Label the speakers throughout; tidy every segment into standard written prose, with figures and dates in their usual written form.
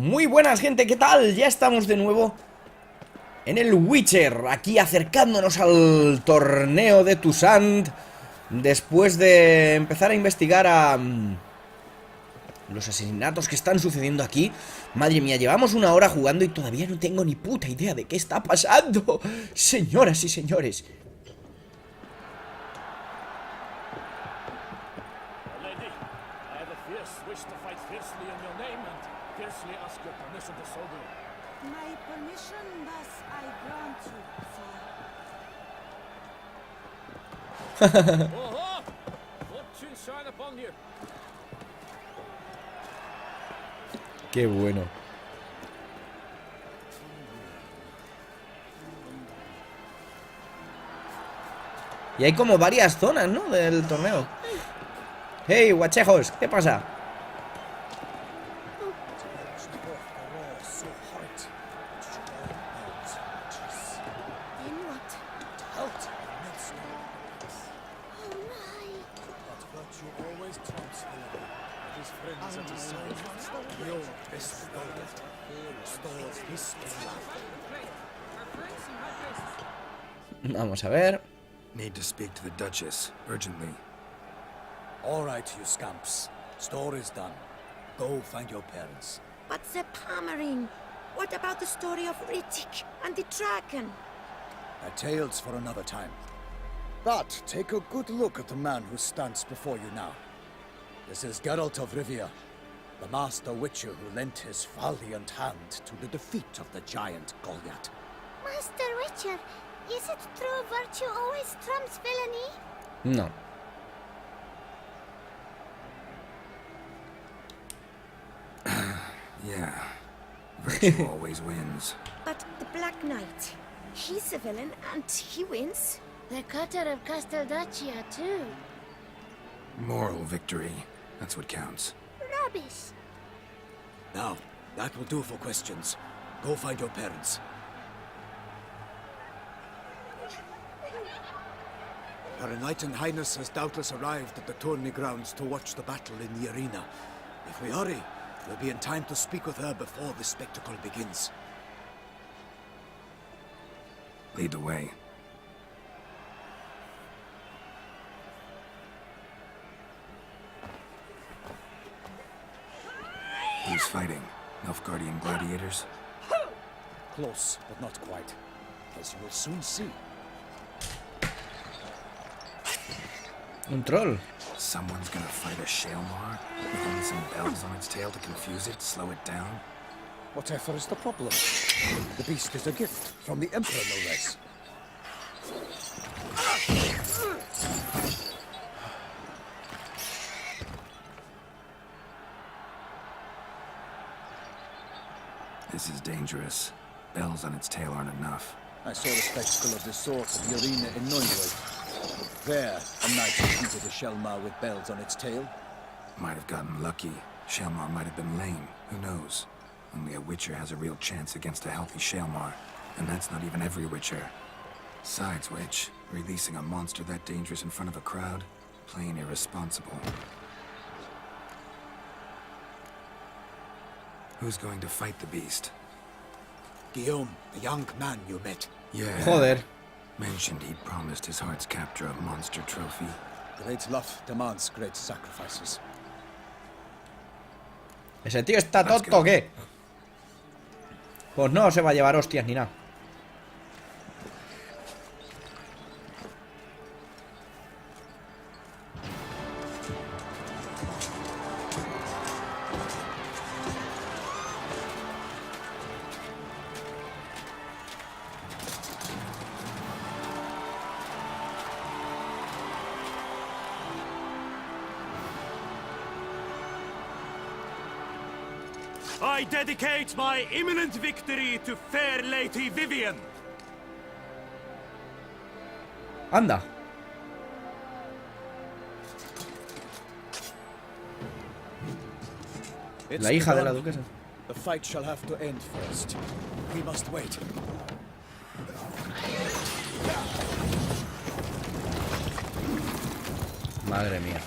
Speaker 1: Muy buenas, gente, ¿qué tal? Ya estamos de nuevo en el Witcher, aquí acercándonos al torneo de Toussaint, después de empezar a investigar a los asesinatos que están sucediendo aquí. Madre mía, llevamos una hora jugando y todavía no tengo ni puta idea de qué está pasando. Señoras y señores. Qué bueno. Y hay como varias zonas, ¿no? Del torneo. Hey, guachejos, ¿qué pasa? Vamos a ver.
Speaker 2: Need to speak to the Duchess, urgently.
Speaker 3: All right, you scamps. Store is done. Go find your parents.
Speaker 4: But the Palmering, what about the story of Rittik and the dragon?
Speaker 3: A tale's for another time. But take a good look at the man who stands before you now. This is Geralt of Rivia, the master witcher who lent his valiant hand to the defeat of the giant Goliath.
Speaker 5: Master Witcher, is it true virtue always trumps villainy?
Speaker 1: No.
Speaker 2: Yeah, virtue always wins.
Speaker 4: But the Black Knight, he's a villain and he wins.
Speaker 5: The cutter of Casteldaccia, too.
Speaker 2: Moral victory, that's what counts.
Speaker 5: Rubbish.
Speaker 3: Now, that will do for questions. Go find your parents. Her Enlightened Highness has doubtless arrived at the tourney grounds to watch the battle in the arena. If we hurry, we'll be in time to speak with her before the spectacle begins.
Speaker 2: Lead the way. Who's fighting? Nilfgaardian gladiators?
Speaker 3: Close, but not quite. As you will soon see.
Speaker 1: Un troll.
Speaker 2: Someone's gonna fight a Shaelmar with only some bells on its tail to confuse it, slow it down?
Speaker 3: Whatever is the problem? The beast is a gift from the Emperor, no less.
Speaker 2: This is dangerous. Bells on its tail aren't enough.
Speaker 3: I saw the spectacle of this sort at the arena in Nunwood. There, a knight defeated a Shaelmar with bells on its tail.
Speaker 2: Might have gotten lucky. Shaelmar might have been lame. Who knows? Only a Witcher has a real chance against a healthy Shaelmar. And that's not even every Witcher. Besides which, releasing a monster that dangerous in front of a crowd? Plain irresponsible. Who's going to fight the beast?
Speaker 3: Guillaume, the young man you met.
Speaker 2: Yeah.
Speaker 1: Joder.
Speaker 2: Mentioned he'd promised his heart's capture a monster trophy.
Speaker 3: Great love demands great sacrifices.
Speaker 1: ¿Ese tío está tonto o qué? Pues no se va a llevar hostias ni nada.
Speaker 6: I dedicate my imminent victory to fair Lady Vivian.
Speaker 1: Anda. La hija de la duquesa.
Speaker 3: The fight shall have to end first. We must wait.
Speaker 1: Madre mía.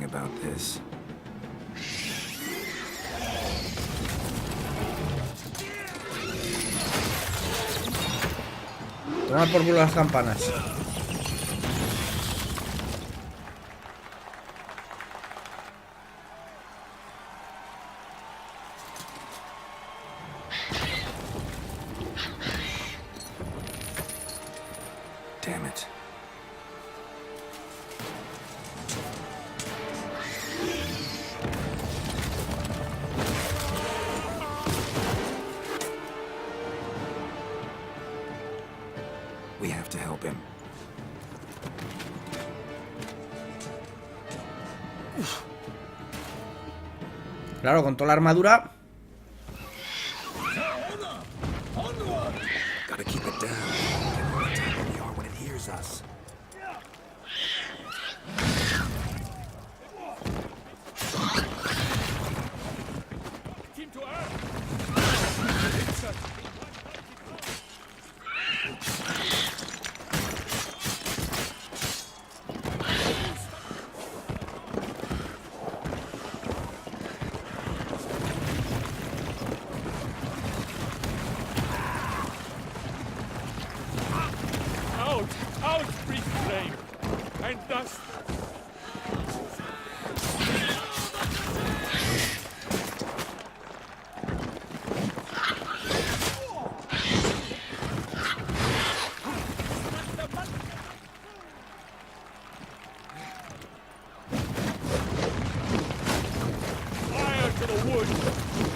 Speaker 2: about this.
Speaker 1: Toma por culo las campanas.
Speaker 2: Damn it. We have to help him.
Speaker 1: Claro, con toda la armadura.
Speaker 2: Gotta keep it down. Get on the when it hears us.
Speaker 6: Team to earth! Out, brief flame, and dust. Fire to the wood,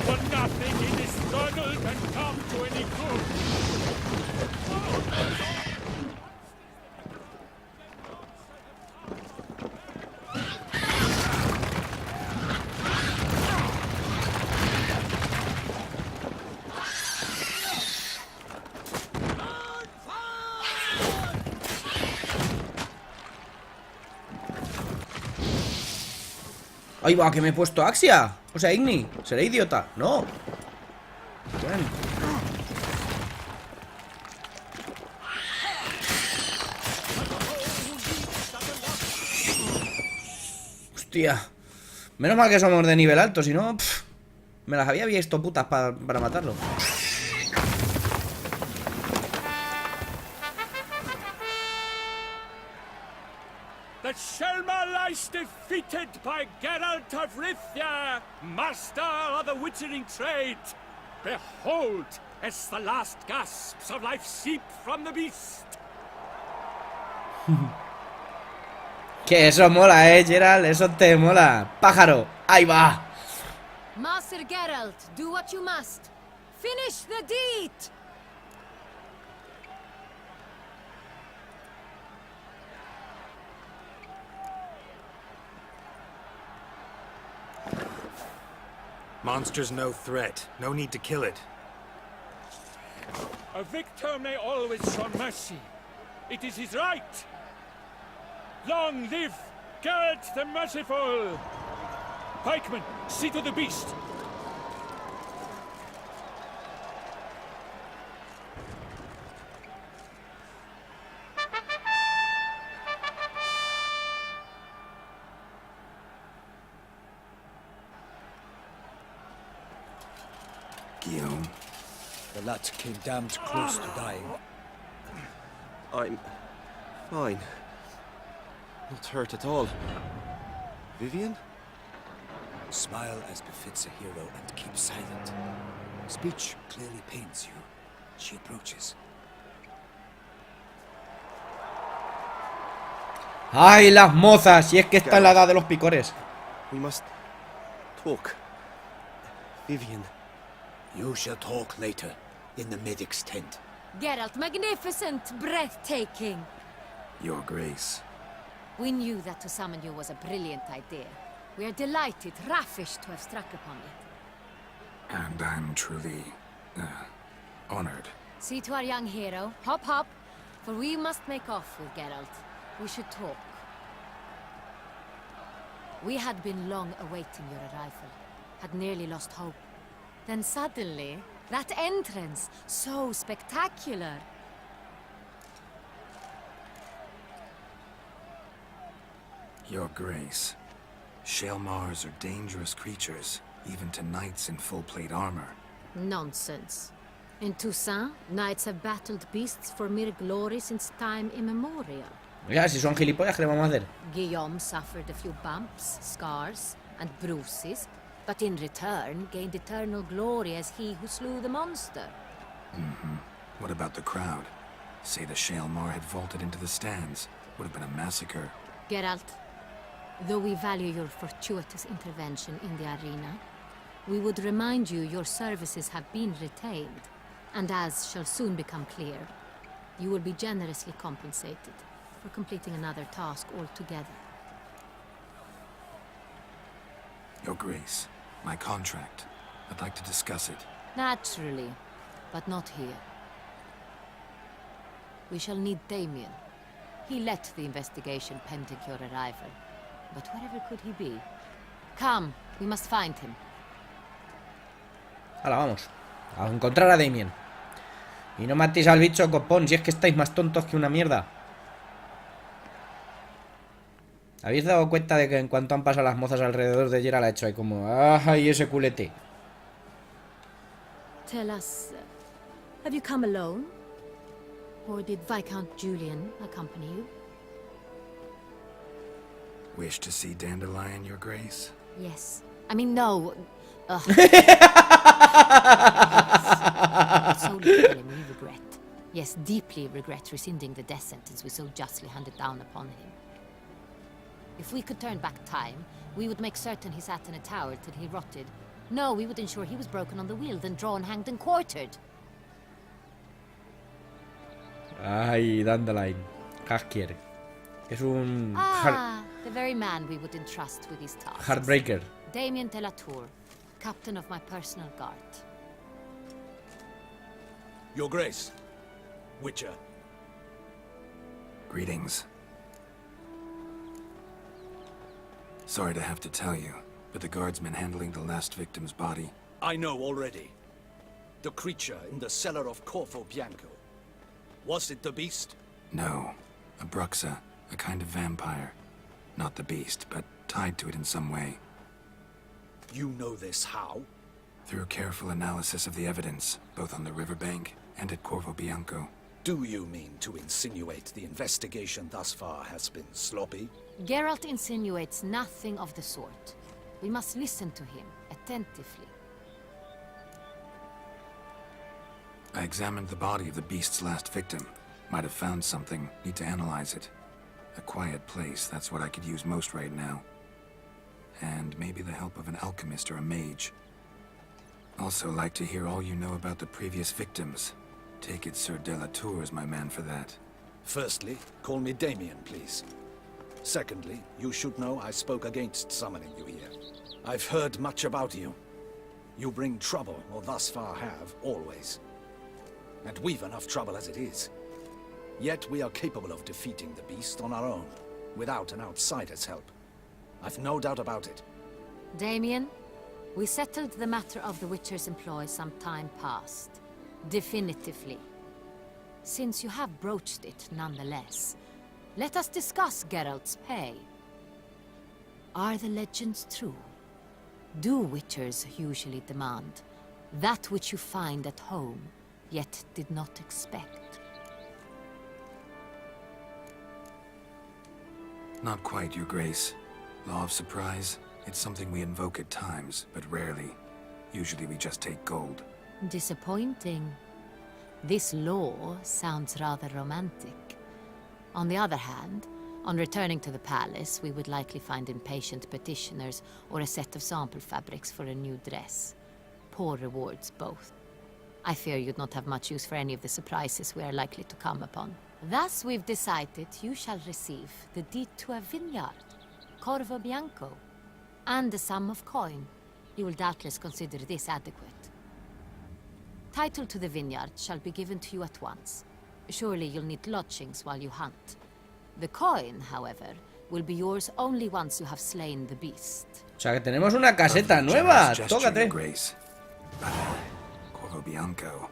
Speaker 6: for nothing in this struggle can come to any good.
Speaker 1: Ahí va, que me he puesto Axia. O sea, Igni. ¿Seré idiota? No. Bien. Hostia. Menos mal que somos de nivel alto, si no... me las había visto putas para matarlo.
Speaker 6: The Shelma lies defeated by Geralt of Rivia, master of the witchering trade. Behold, as the last gasps of life seep from the beast.
Speaker 1: Que eso mola, Geralt, eso te mola. Pájaro, ahí va.
Speaker 7: Master Geralt, do what you must. Finish the deed!
Speaker 2: Monster's no threat. No need to kill it.
Speaker 6: A victor may always show mercy. It is his right. Long live Geralt the Merciful! Pikeman, see to the beast.
Speaker 2: Guillaume.
Speaker 3: The lad came damned close to dying.
Speaker 8: I'm fine. Not hurt at all. Vivian?
Speaker 3: Smile as befits a hero and keep silent. Speech clearly pains you. She approaches.
Speaker 1: ¡Ay, las mozas! Y es que está en la edad de los picores.
Speaker 8: We must talk. Vivian.
Speaker 3: You shall talk later, in the medic's tent.
Speaker 7: Geralt, magnificent, breathtaking.
Speaker 2: Your Grace.
Speaker 7: We knew that to summon you was a brilliant idea. We are delighted, ravished to have struck upon it.
Speaker 2: And I'm truly, honored.
Speaker 7: See to our young hero. Hop, hop. For we must make off with Geralt. We should talk. We had been long awaiting your arrival. Had nearly lost hope. Then suddenly, that entrance, so spectacular.
Speaker 2: Your Grace. Shaelmars are dangerous creatures, even to knights in full plate armor.
Speaker 7: Nonsense. In Toussaint, knights have battled beasts for mere glory since time immemorial.
Speaker 1: Ya, si son gilipollas, ¿qué le vamos a hacer?
Speaker 7: Guillaume suffered a few bumps, scars, and bruises, but in return gained eternal glory as he who slew the monster.
Speaker 2: What about the crowd? Say the Shaelmar had vaulted into the stands. Would have been a massacre.
Speaker 7: Geralt, though we value your fortuitous intervention in the arena, we would remind you your services have been retained, and as shall soon become clear, you will be generously compensated for completing another task altogether.
Speaker 2: Your Grace, my contract. I'd like to discuss it.
Speaker 7: Naturally, but not here. We shall need Damien. He led the investigation pending your arrival. But wherever could he be? Come, we must find him.
Speaker 1: Ahora vamos. A encontrar a Damien. Y no matéis al bicho, copón, si es que estáis más tontos que una mierda. ¿Habéis dado cuenta de que en cuanto han pasado las mozas alrededor de Geralt ha hecho ahí como... ¡ay, ese culete!
Speaker 7: Tell us, have you come alone? Or did Viscount Julian accompany you?
Speaker 2: Wish to see Dandelion, Your Grace?
Speaker 7: Yes. I mean, no. Ugh. So little telling we regret. Yes, deeply regret rescinding the death sentence we so justly handed down upon him. If we could turn back time, we would make certain he sat in a tower till he rotted. No, we would ensure he was broken on the wheel, then drawn, hanged, and quartered.
Speaker 1: Ay, Dandelion. Haskier. Es un...
Speaker 7: The very man we would entrust with these tasks.
Speaker 1: Heartbreaker.
Speaker 7: Damien de la Tour, captain of my personal guard.
Speaker 3: Your Grace. Witcher.
Speaker 2: Greetings. Sorry to have to tell you, but the guardsman handling the last victim's body...
Speaker 3: I know already. The creature in the cellar of Corvo Bianco. Was it the beast?
Speaker 2: No. A bruxa, a kind of vampire. Not the beast, but tied to it in some way.
Speaker 3: You know this how?
Speaker 2: Through careful analysis of the evidence, both on the riverbank and at Corvo Bianco.
Speaker 3: Do you mean to insinuate the investigation thus far has been sloppy?
Speaker 7: Geralt insinuates nothing of the sort. We must listen to him attentively.
Speaker 2: I examined the body of the beast's last victim. Might have found something. Need to analyze it. A quiet place, that's what I could use most right now. And maybe the help of an alchemist or a mage. Also like to hear all you know about the previous victims. Take it Sir de la Tour is my man for that.
Speaker 3: Firstly, call me Damien, please. Secondly, you should know I spoke against summoning you here. I've heard much about you. You bring trouble, or thus far have, always. And we've enough trouble as it is. Yet we are capable of defeating the beast on our own, without an outsider's help. I've no doubt about it.
Speaker 7: Damien, we settled the matter of the Witcher's employ some time past. Definitively. Since you have broached it nonetheless, let us discuss Geralt's pay. Are the legends true? Do Witchers usually demand that which you find at home, yet did not expect?
Speaker 2: Not quite, Your Grace. Law of surprise, it's something we invoke at times, but rarely. Usually we just take gold.
Speaker 7: Disappointing. This law sounds rather romantic. On the other hand, on returning to the palace, we would likely find impatient petitioners or a set of sample fabrics for a new dress. Poor rewards, both. I fear you'd not have much use for any of the surprises we are likely to come upon. Thus, we've decided you shall receive the deed to a vineyard, Corvo Bianco, and a sum of coin. You will doubtless consider this adequate. Title to the vineyard shall be given to you at once. Surely you'll need lodgings while you hunt. The coin, however, will be yours only once you have slain the beast.
Speaker 1: O sea que tenemos una caseta nueva. Tócate.
Speaker 2: Grace. Corvo Bianco.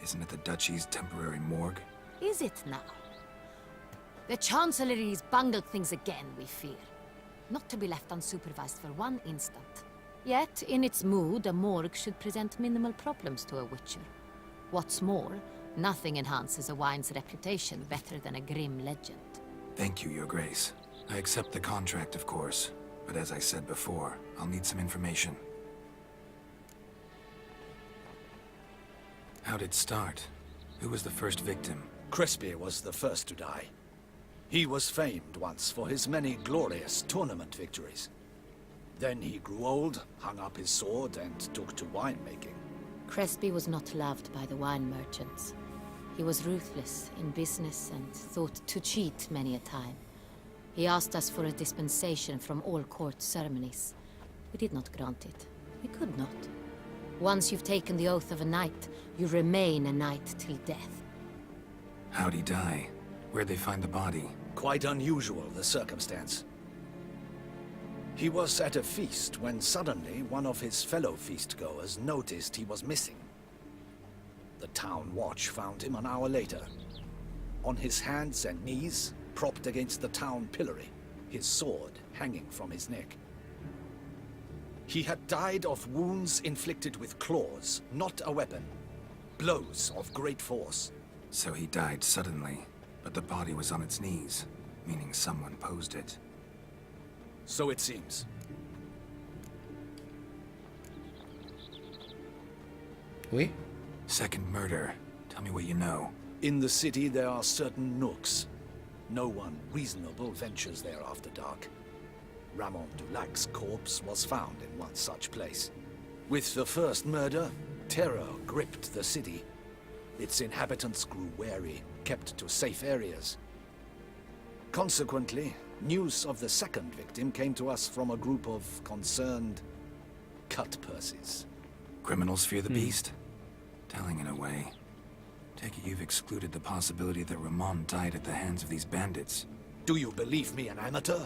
Speaker 2: Isn't it the Duchy's temporary morgue?
Speaker 7: Is it now? The Chancellery's bungled things again, we fear. not to be left unsupervised for one instant. Yet, in its mood, a morgue should present minimal problems to a witcher. What's more, nothing enhances a wine's reputation better than a grim legend.
Speaker 2: Thank you, Your Grace. I accept the contract, of course. But as I said before, I'll need some information. How'd it start? Who was the first victim?
Speaker 3: Crespi was the first to die. He was famed once for his many glorious tournament victories. Then he grew old, hung up his sword, and took to winemaking.
Speaker 7: Crespi was not loved by the wine merchants. He was ruthless in business and thought to cheat many a time. He asked us for a dispensation from all court ceremonies. We did not grant it. We could not. Once you've taken the oath of a knight, you remain a knight till death.
Speaker 2: How'd he die? Where'd they find the body?
Speaker 3: Quite unusual, the circumstance. He was at a feast when suddenly one of his fellow feastgoers noticed he was missing. The town watch found him an hour later. On his hands and knees, propped against the town pillory, his sword hanging from his neck. He had died of wounds inflicted with claws, not a weapon. Blows of great force.
Speaker 2: So he died suddenly, but the body was on its knees, meaning someone posed it.
Speaker 3: So it seems.
Speaker 1: Oui?
Speaker 2: Second murder. Tell me what you know.
Speaker 3: In the city there are certain nooks. No one reasonable ventures there after dark. Ramon Dulac's corpse was found in one such place. With the first murder, terror gripped the city. Its inhabitants grew wary, kept to safe areas. Consequently, news of the second victim came to us from a group of concerned cut-purses.
Speaker 2: Criminals fear the beast? Telling in a way. Take it you've excluded the possibility that Ramon died at the hands of these bandits.
Speaker 3: Do you believe me an amateur?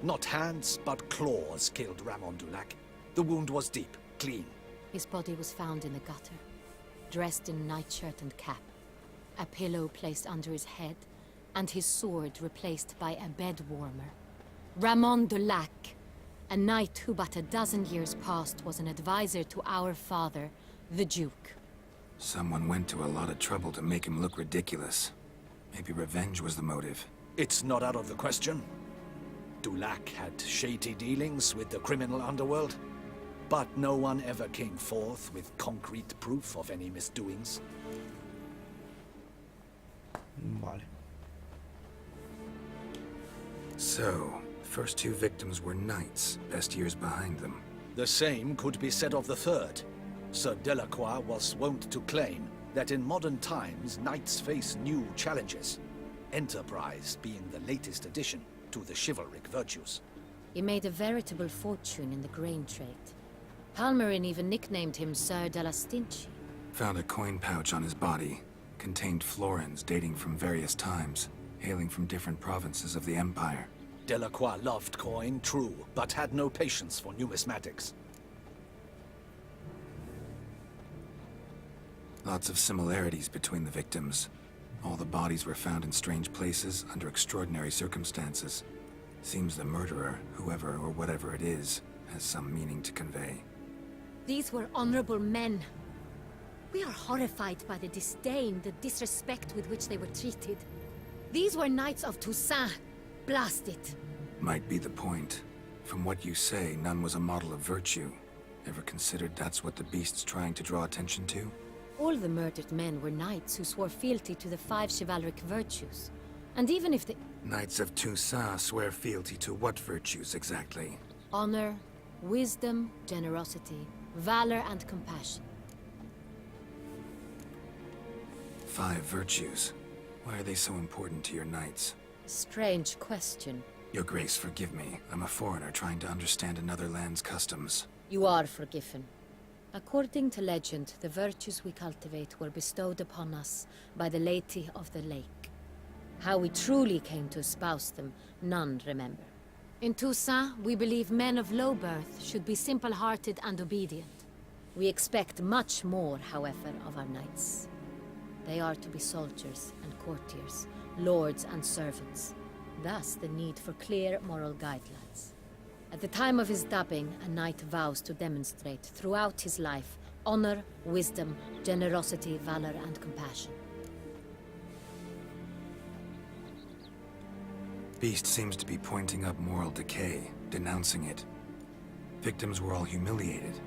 Speaker 3: Not hands, but claws killed Ramon Dulac. The wound was deep, clean.
Speaker 7: His body was found in the gutter, dressed in nightshirt and cap, a pillow placed under his head, and his sword replaced by a bed warmer. Ramon Dulac, a knight who but a dozen years past was an advisor to our father, the Duke.
Speaker 2: Someone went to a lot of trouble to make him look ridiculous. Maybe revenge was the motive.
Speaker 3: It's not out of the question. Dulac had shady dealings with the criminal underworld, but no one ever came forth with concrete proof of any misdoings.
Speaker 1: Vale.
Speaker 2: So, first two victims were knights, best years behind them.
Speaker 3: The same could be said of the third. Sir Delacroix was wont to claim that in modern times knights face new challenges, enterprise being the latest addition to the chivalric virtues.
Speaker 7: He made a veritable fortune in the grain trade. Palmerin even nicknamed him Sir de la Stinchi.
Speaker 2: Found a coin pouch on his body. Contained florins dating from various times, hailing from different provinces of the Empire.
Speaker 3: Delacroix loved coin, true, but had no patience for numismatics.
Speaker 2: Lots of similarities between the victims. All the bodies were found in strange places under extraordinary circumstances. Seems the murderer, whoever or whatever it is, has some meaning to convey.
Speaker 7: These were honorable men. We are horrified by the disdain, the disrespect with which they were treated. These were knights of Toussaint. Blast it.
Speaker 2: Might be the point. From what you say, none was a model of virtue. Ever considered that's what the beast's trying to draw attention to?
Speaker 7: All the murdered men were knights who swore fealty to the 5 chivalric virtues. And even if the
Speaker 2: Knights of Toussaint swear fealty to what virtues exactly?
Speaker 7: honor, wisdom, generosity, valor, and compassion.
Speaker 2: 5 virtues. Why are they so important to your knights?
Speaker 7: Strange question.
Speaker 2: Your Grace, forgive me. I'm a foreigner trying to understand another land's customs.
Speaker 7: You are forgiven. According to legend, the virtues we cultivate were bestowed upon us by the Lady of the Lake. How we truly came to espouse them, none remember. In Toussaint, we believe men of low birth should be simple-hearted and obedient. We expect much more, however, of our knights. They are to be soldiers and courtiers, lords and servants. Thus, the need for clear moral guidelines. At the time of his dubbing, a knight vows to demonstrate throughout his life honor, wisdom, generosity, valor, and compassion.
Speaker 2: Beast seems to be pointing up moral decay, denouncing it. Victims were all humiliated.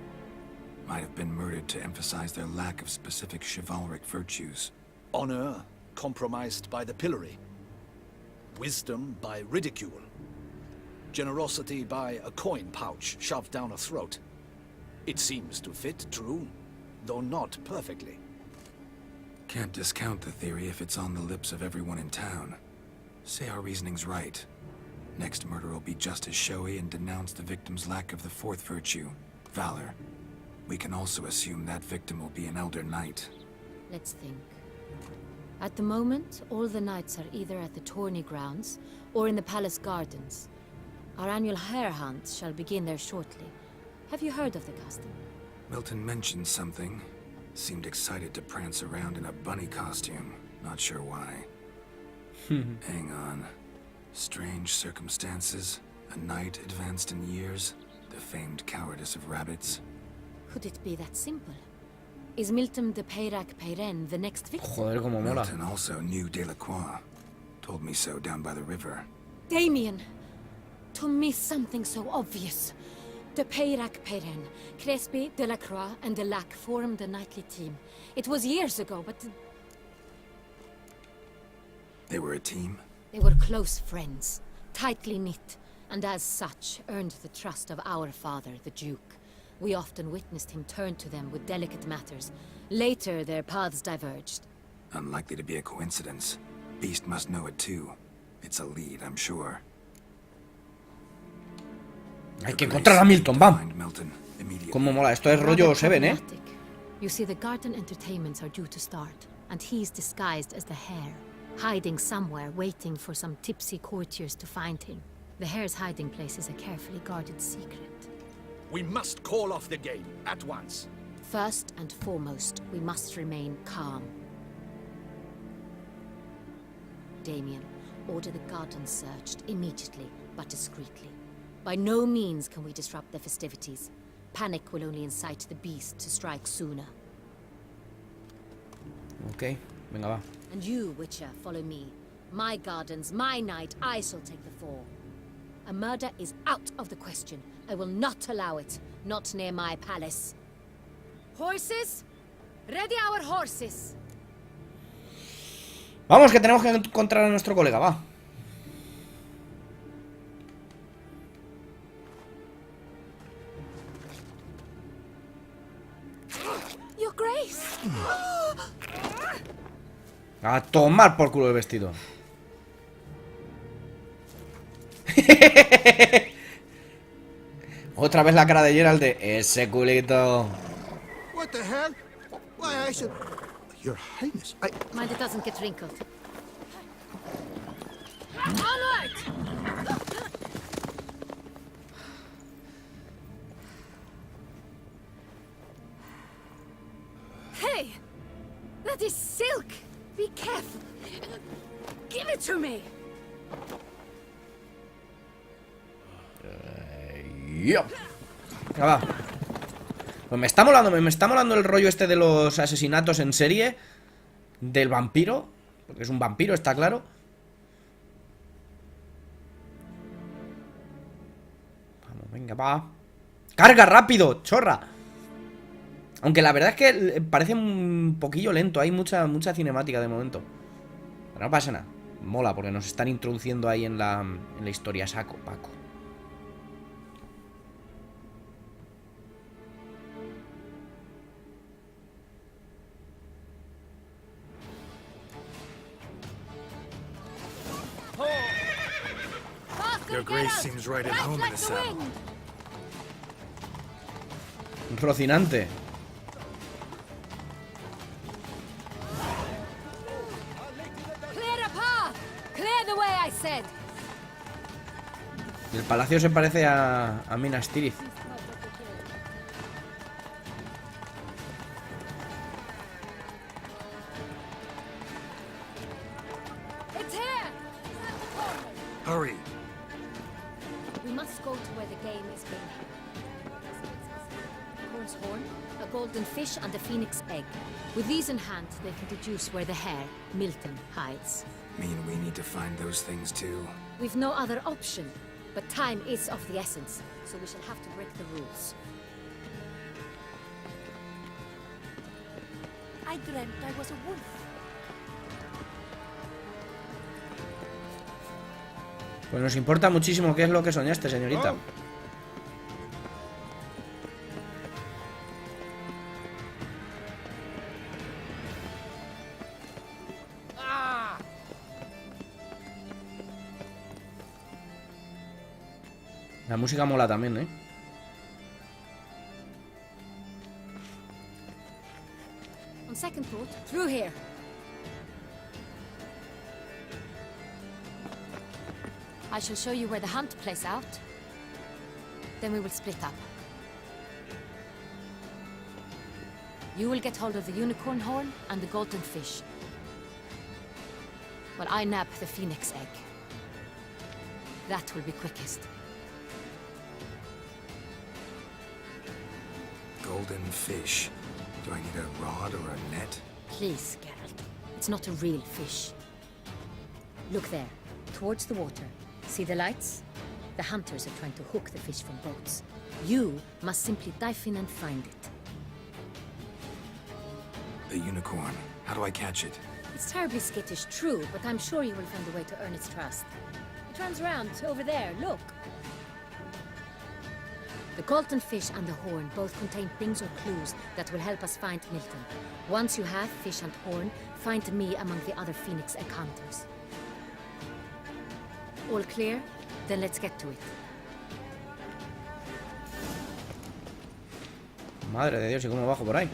Speaker 2: Might have been murdered to emphasize their lack of specific chivalric virtues.
Speaker 3: Honor compromised by the pillory. Wisdom by ridicule. Generosity by a coin pouch shoved down a throat. It seems to fit, true, though not perfectly.
Speaker 2: Can't discount the theory if it's on the lips of everyone in town. Say our reasoning's right. Next murder will be just as showy and denounce the victim's lack of the fourth virtue, valor. We can also assume that victim will be an elder knight.
Speaker 7: Let's think. At the moment, all the knights are either at the tourney grounds or in the palace gardens. Our annual hare hunt shall begin there shortly. Have you heard of the custom?
Speaker 2: Milton mentioned something. Seemed excited to prance around in a bunny costume. Not sure why. Hang on. Strange circumstances. A knight advanced in years. The famed cowardice of rabbits.
Speaker 7: Could it be that simple? Is Milton de Peyrac-Peyren the next victim?
Speaker 1: Joder, como mola.
Speaker 2: Milton also knew Delacroix. Told me so down by the river.
Speaker 7: Damien! To me, something so obvious. De Peyrac-Peyren, Crespi, Delacroix, and Delac formed a knightly team. It was years ago, but
Speaker 2: They were a team?
Speaker 7: they were close friends, tightly knit, and as such earned the trust of our father, the Duke. We often witnessed him turn to them with delicate matters. Later, their paths diverged.
Speaker 2: Unlikely to be a coincidence. Beast must know it too. It's a lead, I'm sure.
Speaker 1: Hay que encontrar a Milton, vamos.
Speaker 2: Find Milton immediately.
Speaker 1: Como mola, esto es rollo Seven, ¿eh?
Speaker 7: Problematic. You see, the garden entertainments are due to start, and he's disguised as the hare, hiding somewhere, waiting for some tipsy courtiers to find him. The hare's hiding place is a carefully guarded secret.
Speaker 3: We must call off the game at once.
Speaker 7: First and foremost, we must remain calm. Damien, order the garden searched immediately, but discreetly. By no means can we disrupt the festivities. Panic will only incite the beast to strike sooner.
Speaker 1: Ok, venga, va.
Speaker 7: And you, Witcher, follow me. My gardens, my night, I shall take the fall. A murder is out of the question. I will not allow it. Not near my palace. Horses? Ready our horses.
Speaker 1: Vamos, que tenemos que encontrar a nuestro colega, va.
Speaker 7: Your Grace!
Speaker 1: A tomar por culo el vestido. Otra vez la cara de Geralt de ese culito.
Speaker 9: What the hell? Why, I should... Your Highness, I...
Speaker 7: Mind it doesn't get wrinkled. Onward! Hey! That is silk! Be careful! Give it to me!
Speaker 1: Venga, va. Pues me está molando el rollo este de los asesinatos en serie. Del vampiro. Porque es un vampiro, está claro. Vamos, venga, va. ¡Carga rápido, chorra! Aunque la verdad es que parece un poquillo lento. Hay mucha cinemática de momento. Pero no pasa nada. Mola, porque nos están introduciendo ahí en la historia. Saco, Paco.
Speaker 2: Your Grace seems right at home in the saddle.
Speaker 1: Rocinante.
Speaker 7: Clear a path! Clear the way, I said!
Speaker 1: El palacio se parece a Minas Tirith.
Speaker 7: It's here!
Speaker 2: Hurry!
Speaker 7: We must go to where where the game is being held. A corn's horn, a golden fish, and a phoenix egg. With these in hand, they can deduce where the hare, Milton, hides.
Speaker 2: Mean we need to find those things too?
Speaker 7: We've no other option, but time is of the essence, so we shall have to break the rules.
Speaker 4: I dreamt I was a wolf.
Speaker 1: Pues nos importa muchísimo qué es lo que soñaste, señorita. La música mola también, ¿eh?
Speaker 7: On second thought, through here. I shall show you where the hunt plays out. Then we will split up. You will get hold of the unicorn horn and the golden fish, while I nab the phoenix egg. That will be quickest.
Speaker 2: Golden fish. Do I need a rod or a net?
Speaker 7: Please, Geralt. It's not a real fish. Look there, towards the water. See the lights? The hunters are trying to hook the fish from boats. You must simply dive in and find it.
Speaker 2: The unicorn. How do I catch it?
Speaker 7: It's terribly skittish, true, but I'm sure you will find a way to earn its trust. It runs around over there, look. The golden fish and the horn both contain things or clues that will help us find Milton. Once you have fish and horn, find me among the other phoenix egg hunters. All clear? Then let's get to it.
Speaker 1: Madre de Dios, ¿y cómo bajo por ahí?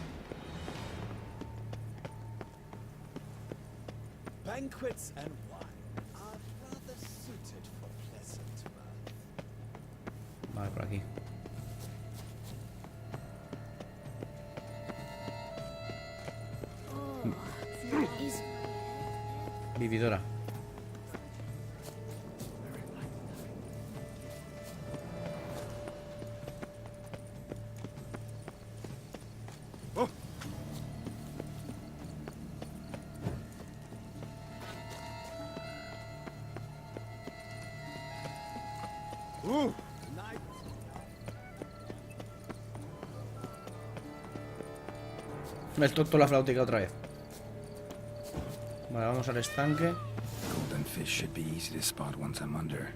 Speaker 3: Banquets and wine are rather suited for pleasant mirth.
Speaker 1: Vale, por aquí. Vividora. Me toco la flautica otra vez. Vale, vamos al estanque.
Speaker 2: Golden fish should be easy to spot once I'm under.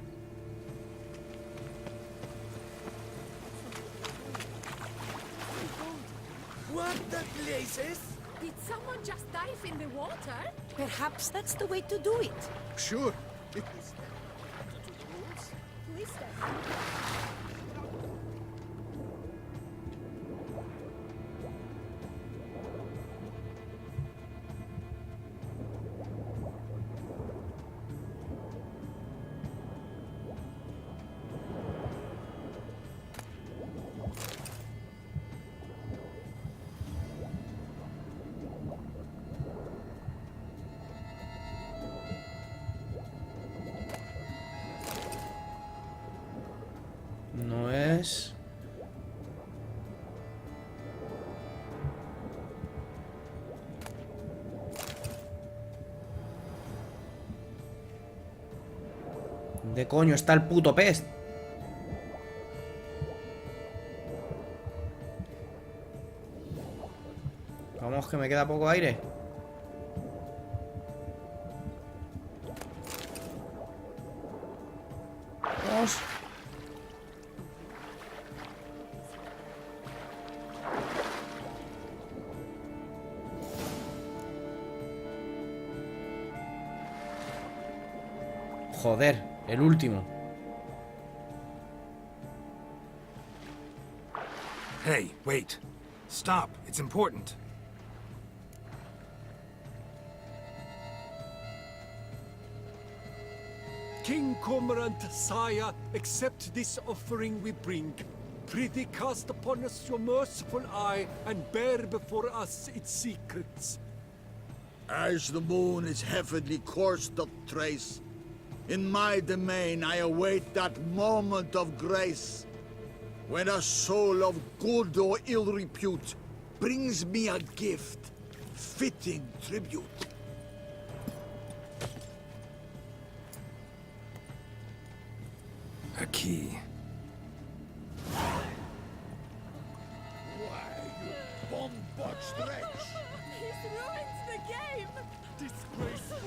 Speaker 9: What the blazes?
Speaker 4: Did someone just dive in the water? Perhaps that's the way to do it.
Speaker 9: Sure.
Speaker 4: Who is that?
Speaker 1: No es... ¿Dónde coño está el puto pez? Vamos, que me queda poco aire. Vamos. Joder, el último.
Speaker 2: Hey, wait. Stop. It's important.
Speaker 6: King Cormorant, sire, accept this offering we bring. Prithee cast upon us your merciful eye, and bear before us its secrets.
Speaker 9: As the moon is heavily coursed of trace, in my domain I await that moment of grace. When a soul of good or ill repute brings me a gift, fitting tribute.
Speaker 2: A key.
Speaker 9: Why, you bomb-botched wretch!
Speaker 4: He's ruined the game!
Speaker 6: Disgraceful.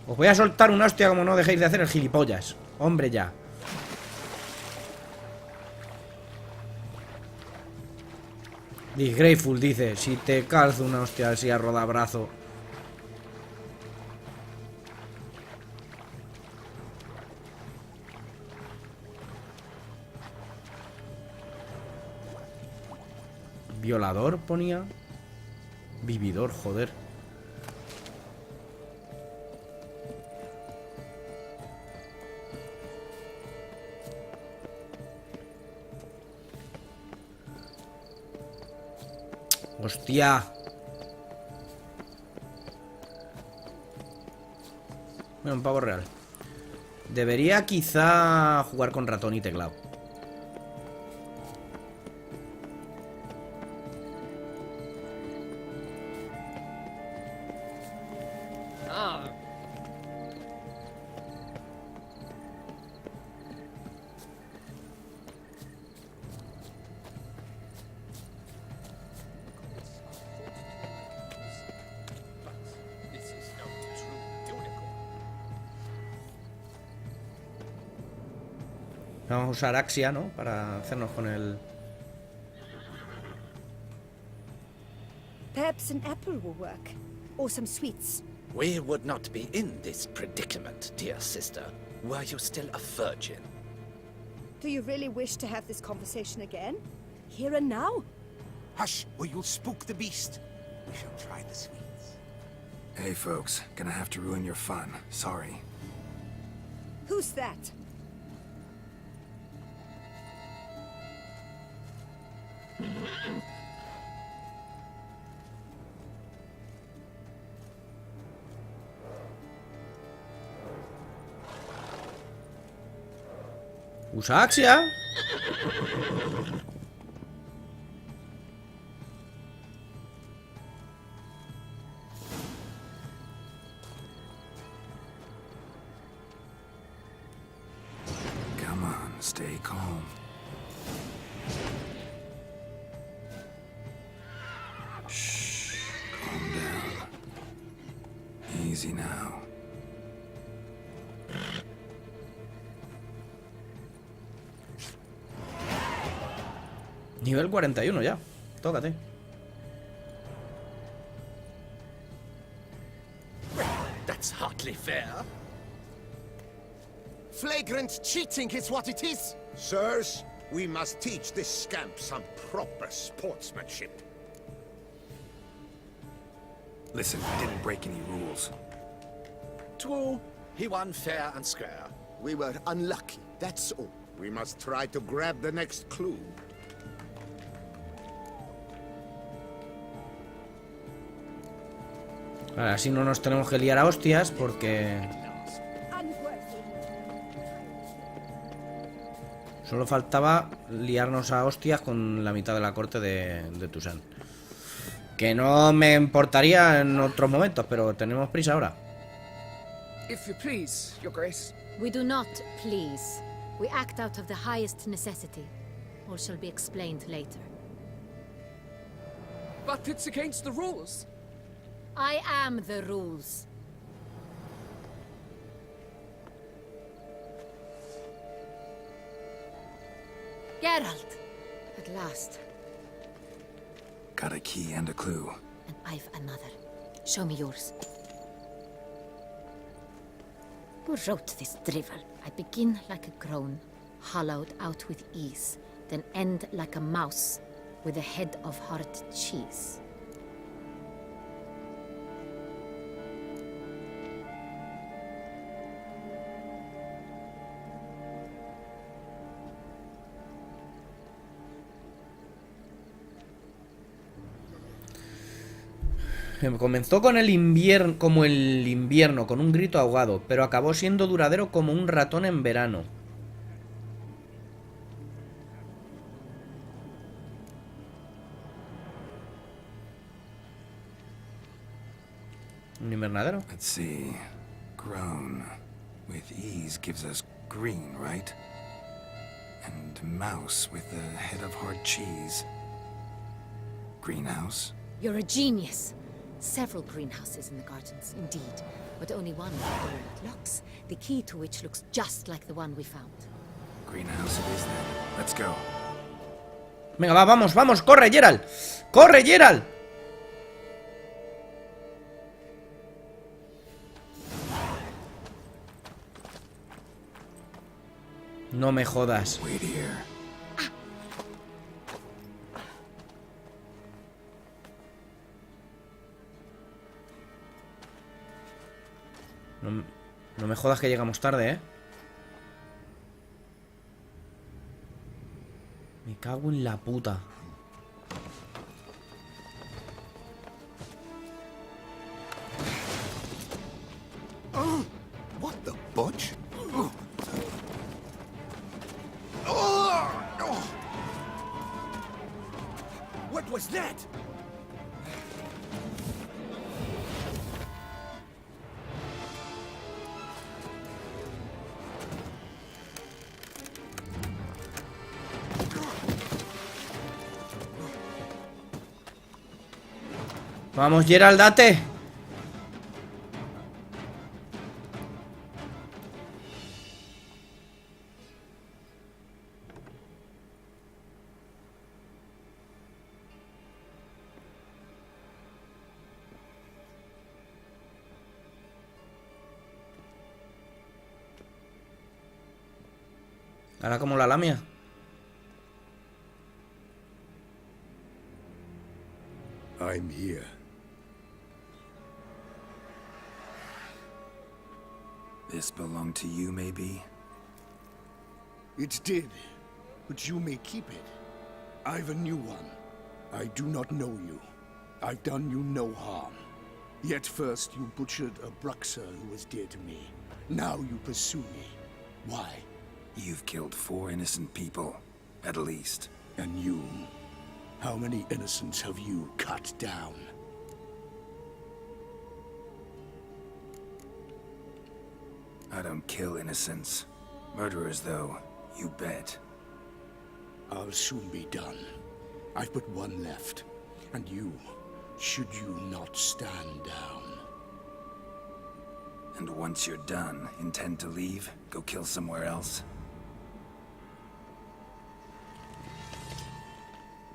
Speaker 1: Os voy a soltar una hostia como no dejéis de hacer el gilipollas. Hombre, ya. Disgraceful dice, si te calzo una hostia así a rodabrazo. Violador ponía. Vividor, joder. Hostia. Mira, un pavo real. Debería quizá jugar con ratón y teclado. Vamos a usar Axia, ¿no? Para hacernos con el...
Speaker 4: Perhaps an apple will work. Or some sweets.
Speaker 10: We would not be in this predicament, dear sister, were you still a virgin.
Speaker 4: Do you really wish to have this conversation again? Here and now?
Speaker 9: Hush, or you'll spook the beast. We shall try the sweets.
Speaker 2: Hey, folks. Gonna have to ruin your fun. Sorry.
Speaker 4: Who's that?
Speaker 1: Usa Axia.
Speaker 2: Come on, stay calm. Shh, calm down. Easy now.
Speaker 1: Nivel 41 ya. Tócate.
Speaker 10: That's hardly fair.
Speaker 9: Flagrant cheating is what it is. Sirs, we must teach this scamp some proper sportsmanship.
Speaker 2: Listen, I didn't break any rules.
Speaker 10: True, he won fair and square.
Speaker 9: We were unlucky, that's all. We must try to grab the next clue.
Speaker 1: Ahora sí no nos tenemos que liar a hostias porque... Solo faltaba liarnos a hostias con la mitad de la corte de Toussaint. Que no me importaría en otros momentos, pero tenemos prisa ahora.
Speaker 11: If you please, Your Grace.
Speaker 7: We do not please. We act out of the highest necessity. All shall be explained later.
Speaker 11: But it's against the rules.
Speaker 7: I am the rules. Geralt! At last.
Speaker 2: Got a key and a clue.
Speaker 7: And I've another. Show me yours. Who wrote this drivel? I begin like a groan, hollowed out with ease, then end like a mouse, with a head of hard cheese.
Speaker 1: Comenzó con el invierno, como el invierno, con un grito ahogado, pero acabó siendo duradero como un ratón en verano. Un invernadero.
Speaker 2: Let's see. Grown with ease gives us green, right? And mouse with the head of hard cheese. Greenhouse?
Speaker 7: You're a genius. Several greenhouses in the gardens, indeed, but only one with a door that locks, the key to which looks just like the one we found.
Speaker 2: Greenhouse it is then. Let's go.
Speaker 1: Venga, vamos, vamos, corre, Geralt. ¡Corre, Geralt! No me jodas.
Speaker 2: Wait here.
Speaker 1: No me jodas que llegamos tarde, ¿eh? Me cago en la puta.
Speaker 9: What the butch?
Speaker 6: What was that?
Speaker 1: Vamos, Geralt, date. Ahora como la lamia.
Speaker 3: I'm here.
Speaker 2: This belonged to you, maybe?
Speaker 3: It did, but you may keep it. I've a new one. I do not know you. I've done you no harm. Yet first you butchered a Bruxer who was dear to me. Now you pursue me. Why?
Speaker 2: You've killed 4 innocent people, at least.
Speaker 3: And you? How many innocents have you cut down?
Speaker 2: I don't kill innocents. Murderers, though, you bet.
Speaker 3: I'll soon be done. I've but one left. And you, should you not stand down.
Speaker 2: And once you're done, intend to leave? Go kill somewhere else?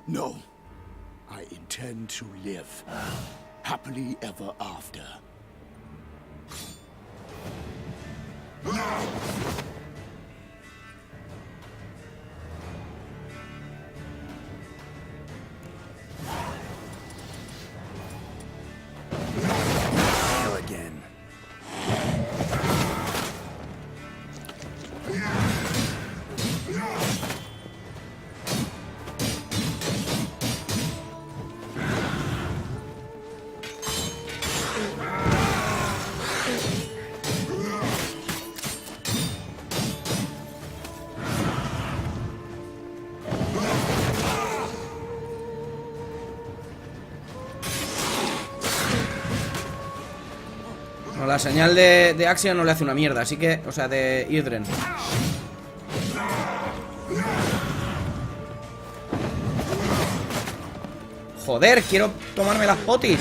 Speaker 3: No. I intend to live. Happily ever after.
Speaker 2: Hell again.
Speaker 1: No, la señal de Axia no le hace una mierda, así que... O sea, de Irdren. Joder, quiero tomarme las potis.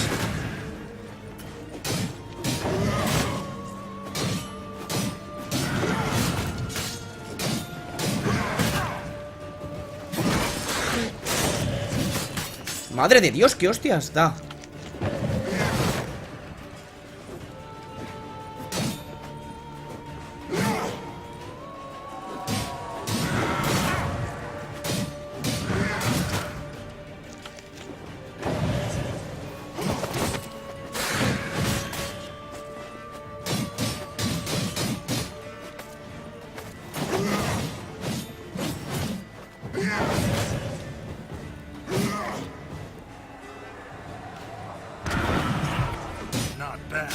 Speaker 1: Madre de Dios, qué hostias da.
Speaker 2: Not bad.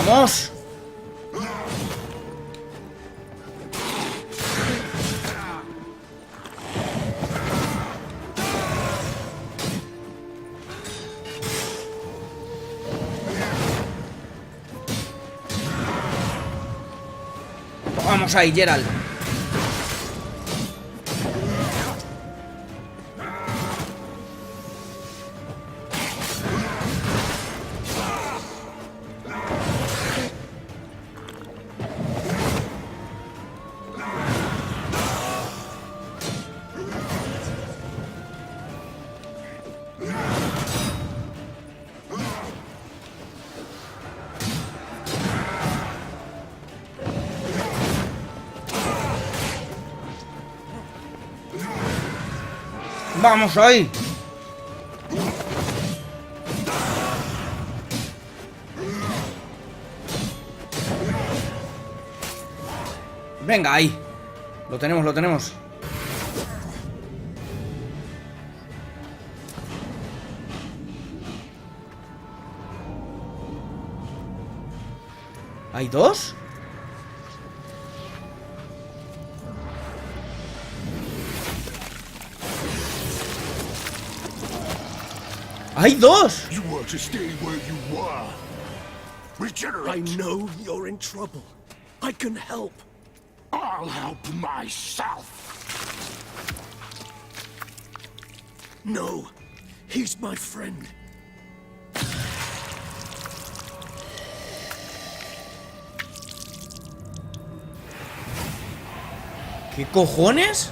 Speaker 1: ¡Vamos! Vamos ahí, Geralt. ¡Vamos ahí! Venga, ahí. Lo tenemos, lo tenemos. ¿Hay dos? ¡Hay dos!
Speaker 9: You want to stay where you are. Regenerate.
Speaker 3: I know you're in trouble. I can help.
Speaker 9: I'll help myself.
Speaker 3: No, he's my friend.
Speaker 1: ¿Qué cojones?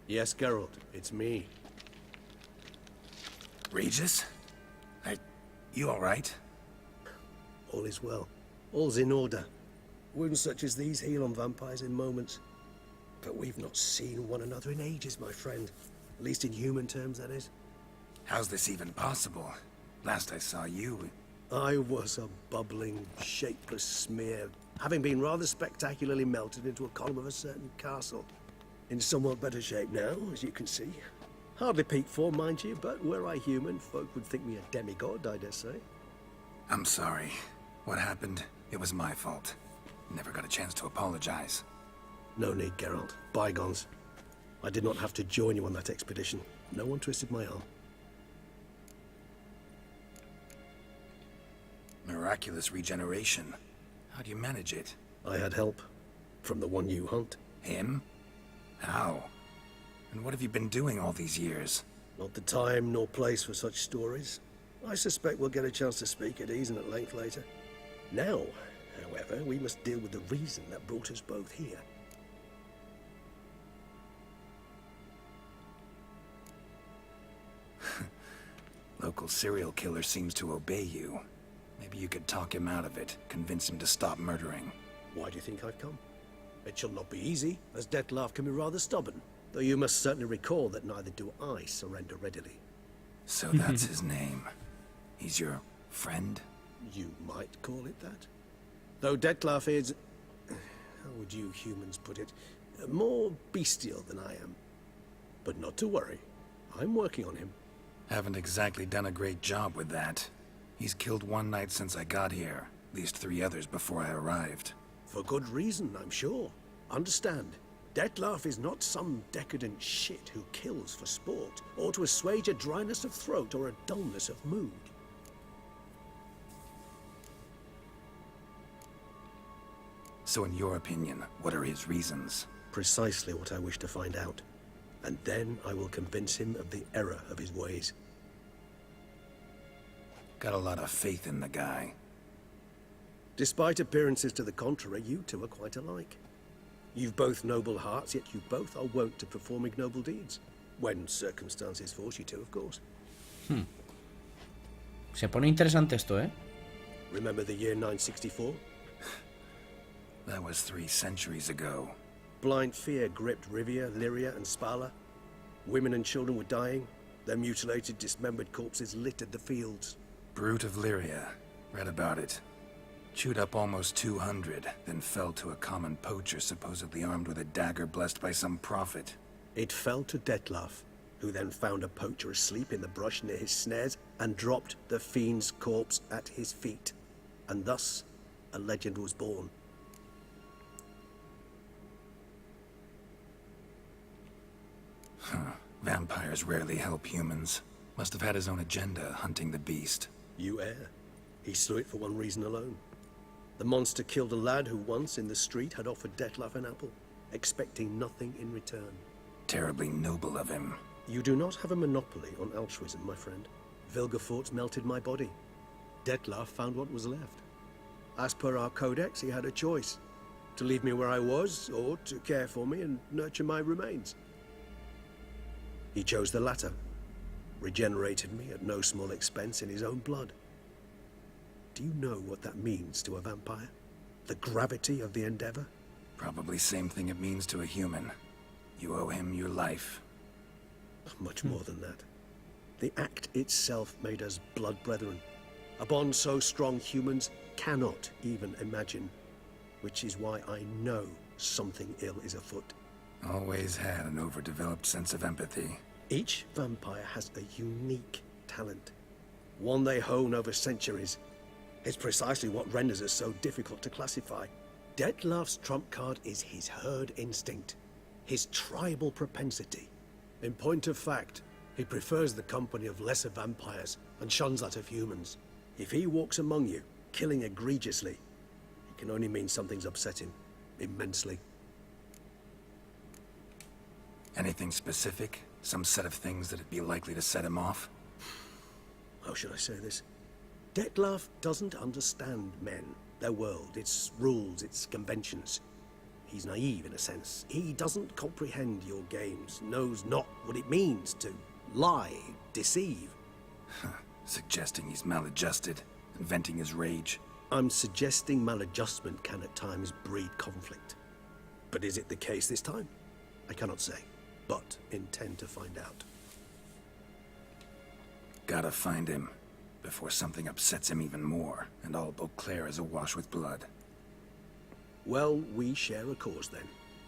Speaker 8: Yes, Geralt, it's me.
Speaker 2: Regis? You alright?
Speaker 8: All is well. All's in order. Wounds such as these heal on vampires in moments. But we've not seen one another in ages, my friend. At least in human terms, that is.
Speaker 2: How's this even possible? Last I saw you...
Speaker 8: I was a bubbling, shapeless smear, having been rather spectacularly melted into a column of a certain castle. In somewhat better shape now, as you can see. Hardly peak form, mind you, but were I human, folk would think me a demigod, I dare say.
Speaker 2: I'm sorry. What happened, it was my fault. Never got a chance to apologize.
Speaker 8: No need, Geralt. Bygones. I did not have to join you on that expedition. No one twisted my arm.
Speaker 2: Miraculous regeneration. How do you manage it?
Speaker 8: I had help. From the one you hunt.
Speaker 2: Him? How? And what have you been doing all these years?
Speaker 8: Not the time nor place for such stories. I suspect we'll get a chance to speak at ease and at length later. Now, however, we must deal with the reason that brought us both here.
Speaker 2: Local serial killer seems to obey you. Maybe you could talk him out of it, convince him to stop murdering.
Speaker 8: Why do you think I've come? It shall not be easy, as Dettlaff can be rather stubborn. Though you must certainly recall that neither do I surrender readily.
Speaker 2: So that's his name. He's your friend?
Speaker 8: You might call it that. Though Dettlaff is... how would you humans put it? More bestial than I am. But not to worry. I'm working on him.
Speaker 2: Haven't exactly done a great job with that. He's killed one knight since I got here. At least 3 others before I arrived.
Speaker 8: For good reason, I'm sure. Understand, Dettlaff is not some decadent shit who kills for sport, or to assuage a dryness of throat or a dullness of mood.
Speaker 2: So in your opinion, what are his reasons?
Speaker 8: Precisely what I wish to find out. And then I will convince him of the error of his ways.
Speaker 2: Got a lot of faith in the guy.
Speaker 8: Despite appearances to the contrary, you two are quite alike. You've both noble hearts, yet you both are wont to perform ignoble deeds. When circumstances force you to, of course.
Speaker 1: Se pone interesante esto, ¿eh?
Speaker 8: Remember the year 964?
Speaker 2: That was 3 centuries ago.
Speaker 8: Blind fear gripped Rivia, Lyria, and Spala. Women and children were dying. Their mutilated, dismembered corpses littered the fields.
Speaker 2: Brute of Lyria. Read about it. Chewed up almost 200, then fell to a common poacher supposedly armed with a dagger blessed by some prophet.
Speaker 8: It fell to Dettlaff, who then found a poacher asleep in the brush near his snares and dropped the fiend's corpse at his feet. And thus, a legend was born.
Speaker 2: Vampires rarely help humans. Must have had his own agenda hunting the beast.
Speaker 8: You err. He slew it for one reason alone. The monster killed a lad who once in the street had offered Detlef an apple, expecting nothing in return.
Speaker 2: Terribly noble of him.
Speaker 8: You do not have a monopoly on altruism, my friend. Vilgefortz melted my body. Detlef found what was left. As per our codex, he had a choice. To leave me where I was, or to care for me and nurture my remains. He chose the latter. Regenerated me at no small expense in his own blood. Do you know what that means to a vampire? The gravity of the endeavor?
Speaker 2: Probably same thing it means to a human. You owe him your life.
Speaker 8: Much more than that. The act itself made us blood brethren. A bond so strong humans cannot even imagine. Which is why I know something ill is afoot.
Speaker 2: Always had an overdeveloped sense of empathy.
Speaker 8: Each vampire has a unique talent. One they hone over centuries. It's precisely what renders us so difficult to classify. Detlef's trump card is his herd instinct. His tribal propensity. In point of fact, he prefers the company of lesser vampires and shuns that of humans. If he walks among you, killing egregiously, it can only mean something's upset him immensely.
Speaker 2: Anything specific? Some set of things that'd be likely to set him off?
Speaker 8: How should I say this? Detlef doesn't understand men, their world, its rules, its conventions. He's naive in a sense. He doesn't comprehend your games, knows not what it means to lie, deceive.
Speaker 2: Suggesting he's maladjusted, and venting his rage.
Speaker 8: I'm suggesting maladjustment can at times breed conflict. But is it the case this time? I cannot say, but intend to find out.
Speaker 2: Gotta find him, before something upsets him even more, and all Beauclair is awash with blood.
Speaker 8: Well, we share a cause then,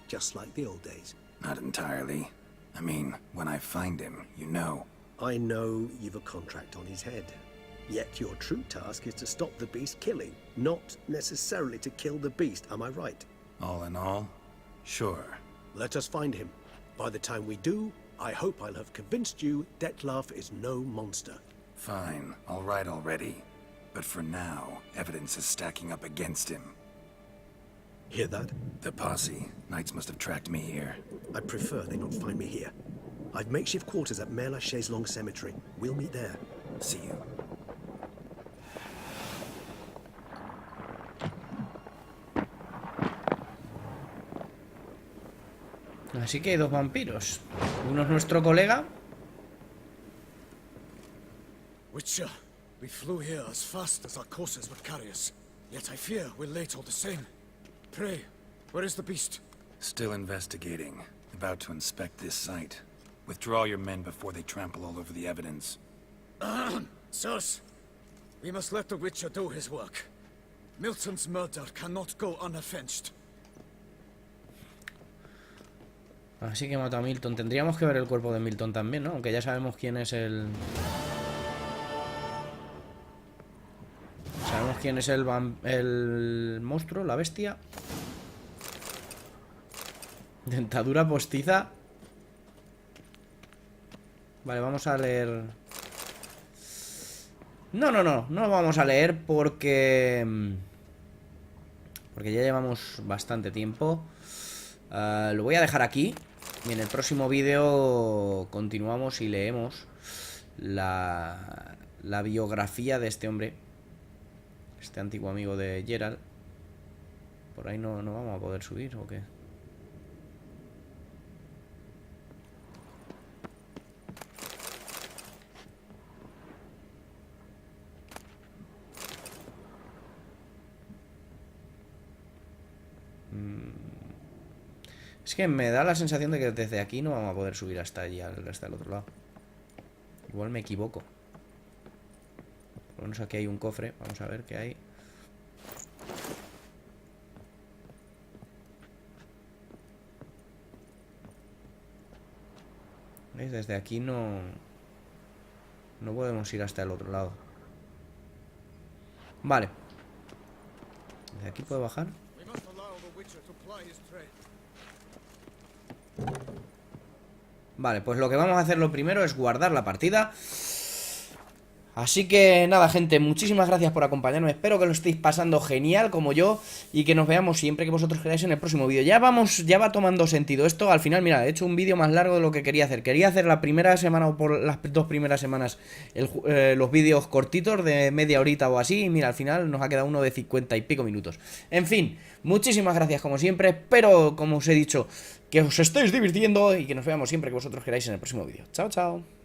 Speaker 8: just like the old days.
Speaker 2: Not entirely. I mean, when I find him, you know.
Speaker 8: I know you've a contract on his head. Yet your true task is to stop the beast killing, not necessarily to kill the beast, am I right?
Speaker 2: All in all, sure.
Speaker 8: Let us find him. By the time we do, I hope I'll have convinced you Detlef is no monster.
Speaker 2: Fine, all right already. But for now, evidence is stacking up against him.
Speaker 8: Hear that?
Speaker 2: The posse. Knights must have tracked me here.
Speaker 8: I prefer they not find me here. I've makeshift quarters at Mère Lachaise Long Cemetery. We'll meet there.
Speaker 2: See you.
Speaker 1: Así que hay dos vampiros. Uno es nuestro colega.
Speaker 3: Witcher, we flew here as fast as our courses would carry us. Yet I fear we're late all the same. Pray, where is the beast?
Speaker 2: Still investigating. About to inspect this site. Withdraw your men before they trample all over the evidence.
Speaker 3: Sirs, we must let the Witcher do his work. Milton's murder cannot go unavenged.
Speaker 1: Así que mató a Milton. Tendríamos que ver el cuerpo de Milton también, ¿no? Aunque ya sabemos quién es el... Sabemos quién es el monstruo, la bestia. Dentadura postiza. Vale, vamos a leer... No vamos a leer porque... Porque ya llevamos bastante tiempo. Lo voy a dejar aquí. Y en el próximo vídeo continuamos y leemos la biografía de este hombre. Este antiguo amigo de Geralt. Por ahí no vamos a poder subir, ¿o qué? Es que me da la sensación de que desde aquí no vamos a poder subir hasta allí, hasta el otro lado. Igual me equivoco. Por lo menos aquí hay un cofre. Vamos a ver qué hay. ¿Veis? Desde aquí no podemos ir hasta el otro lado. Vale. ¿Desde aquí puedo bajar? Vale, pues lo que vamos a hacer lo primero es guardar la partida. Así que nada, gente, muchísimas gracias por acompañarme. Espero que lo estéis pasando genial como yo y que nos veamos siempre que vosotros queráis en el próximo vídeo. Ya va tomando sentido esto. Al final, mira, he hecho un vídeo más largo de lo que quería hacer. Quería hacer la primera semana o por las 2 primeras semanas los vídeos cortitos de media horita o así. Y mira, al final nos ha quedado uno de 50 y pico minutos. En fin, muchísimas gracias como siempre. Espero, como os he dicho, que os estéis divirtiendo y que nos veamos siempre que vosotros queráis en el próximo vídeo. Chao, chao.